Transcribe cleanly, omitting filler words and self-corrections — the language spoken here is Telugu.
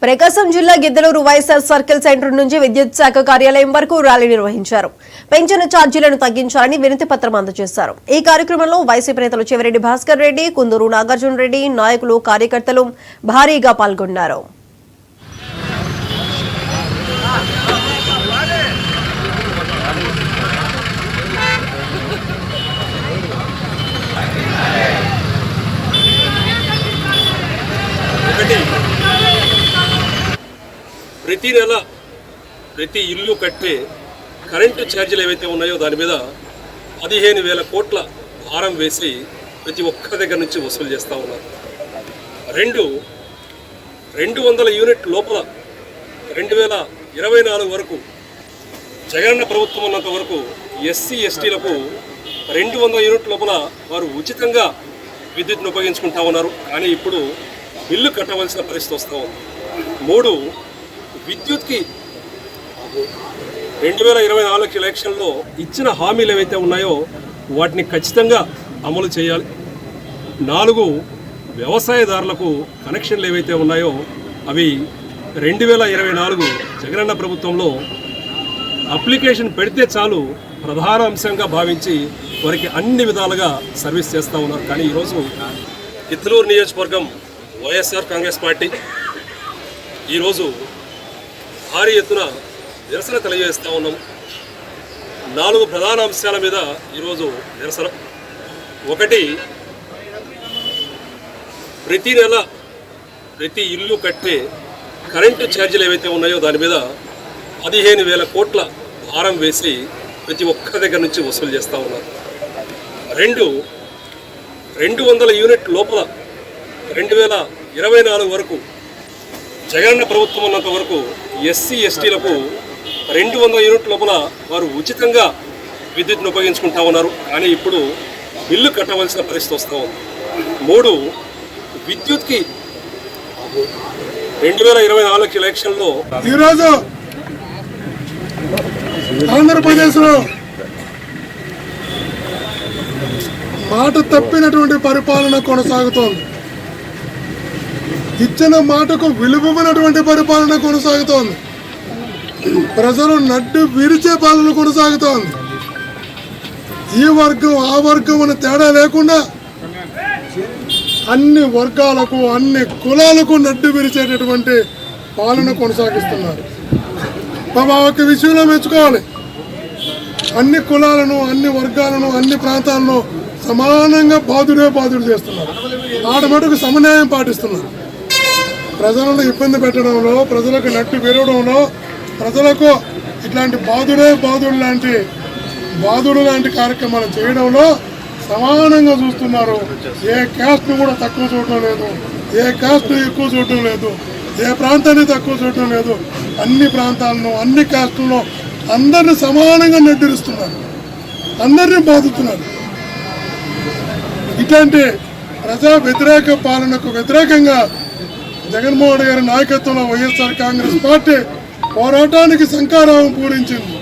ప్రకాశం జిల్లా గిద్దలూరు వైఎస్ఆర్ సర్కిల్ సెంటర్ నుంచి విద్యుత్ శాఖ కార్యాలయం వరకు ర్యాలీ నిర్వహించారు. పెంచిన ఛార్జీలను తగ్గించాలని వినతి పత్రం అందజేశారు. ఈ కార్యక్రమంలో వైసీపీ నేతలు చెవిరెడ్డి భాస్కర్ రెడ్డి, కుందూరు నాగార్జున రెడ్డి, నాయకులు, కార్యకర్తలు భారీగా పాల్గొన్నారు. ప్రతి నెల ప్రతి ఇల్లు కట్టే కరెంటు ఛార్జీలు ఏవైతే ఉన్నాయో దాని మీద 15,000 కోట్ల భారం వేసి ప్రతి ఒక్క దగ్గర నుంచి వసూలు చేస్తూ ఉన్నారు. 200 యూనిట్ లోపల 2024 వరకు జగనన్న ప్రభుత్వం ఉన్నంత వరకు ఎస్సీ ఎస్టీలకు 200 యూనిట్ లోపల వారు ఉచితంగా విద్యుత్ను ఉపయోగించుకుంటా ఉన్నారు. కానీ ఇప్పుడు బిల్లు కట్టవలసిన పరిస్థితి వస్తూ ఉంది. 3, విద్యుత్కి 2024 ఎలక్షన్లో ఇచ్చిన హామీలు ఏవైతే ఉన్నాయో వాటిని ఖచ్చితంగా అమలు చేయాలి. 4, వ్యవసాయదారులకు కనెక్షన్లు ఏవైతే ఉన్నాయో అవి 2024 జగనన్న ప్రభుత్వంలో అప్లికేషన్ పెడితే చాలు ప్రధాన అంశంగా భావించి వారికి అన్ని విధాలుగా సర్వీస్ చేస్తూ ఉన్నారు. కానీ ఈరోజు గిద్దలూరు నియోజకవర్గం వైఎస్ఆర్ కాంగ్రెస్ పార్టీ ఈరోజు భారీ ఎత్తున నిరసన తెలియజేస్తూ ఉన్నాం. 4 ప్రధాన అంశాల మీద ఈరోజు నిరసన. 1, ప్రతి నెల ప్రతి ఇల్లు కట్టే కరెంటు ఛార్జీలు ఏవైతే ఉన్నాయో దాని మీద 15,000 కోట్ల భారం వేసి ప్రతి ఒక్క దగ్గర నుంచి వసూలు చేస్తూ ఉన్నారు. 200 యూనిట్ లోపల 2024 వరకు జగనన్న ప్రభుత్వం ఉన్నంత వరకు ఎస్సీ ఎస్టీలకు 200 యూనిట్ లోపల వారు ఉచితంగా విద్యుత్ను ఉపయోగించుకుంటా ఉన్నారు. కానీ ఇప్పుడు బిల్లు కట్టవలసిన పరిస్థితి వస్తూ ఉంది. 3, విద్యుత్కి 2024 ఎలక్షన్లో ఈరోజు ఆంధ్రప్రదేశ్లో మాట తప్పినటువంటి పరిపాలన కొనసాగుతోంది. ఇచ్చిన మాటకు విలువైనటువంటి పరిపాలన కొనసాగుతోంది. ప్రజలు నడ్డు విరిచే పాలన కొనసాగుతోంది. ఈ వర్గం ఆ వర్గం అనే తేడా లేకుండా అన్ని వర్గాలకు అన్ని కులాలకు నడ్డు విరిచేటటువంటి పాలన కొనసాగిస్తున్నారు. బాబా ఒక విషయంలో మెచ్చుకోవాలి, అన్ని కులాలను అన్ని వర్గాలను అన్ని ప్రాంతాలను సమానంగా బాధుడు చేస్తున్నారు. ఆడ మటుకు సమన్వయం పాటిస్తున్నారు. ప్రజలను ఇబ్బంది పెట్టడంలో, ప్రజలకు నట్టు విరవడంలో, ప్రజలకు ఇట్లాంటి బాధుడు లాంటి కార్యక్రమాలు చేయడంలో సమానంగా చూస్తున్నారు. ఏ క్యాస్ట్ను కూడా తక్కువ చూడటం లేదు, ఏ క్యాస్ట్ను ఎక్కువ చూడటం లేదు, ఏ ప్రాంతాన్ని తక్కువ చూడటం లేదు. అన్ని ప్రాంతాలను అన్ని క్యాస్టులను అందరినీ సమానంగా నెట్టిరుస్తున్నారు, అందరినీ బాధిస్తున్నారు. ఇట్లాంటి ప్రజా వ్యతిరేక పాలనకు వ్యతిరేకంగా జగన్మోహన్ గారి నాయకత్వంలో వైఎస్ఆర్ కాంగ్రెస్ పార్టీ పోరాటానికి శంఖారావం పూరించింది.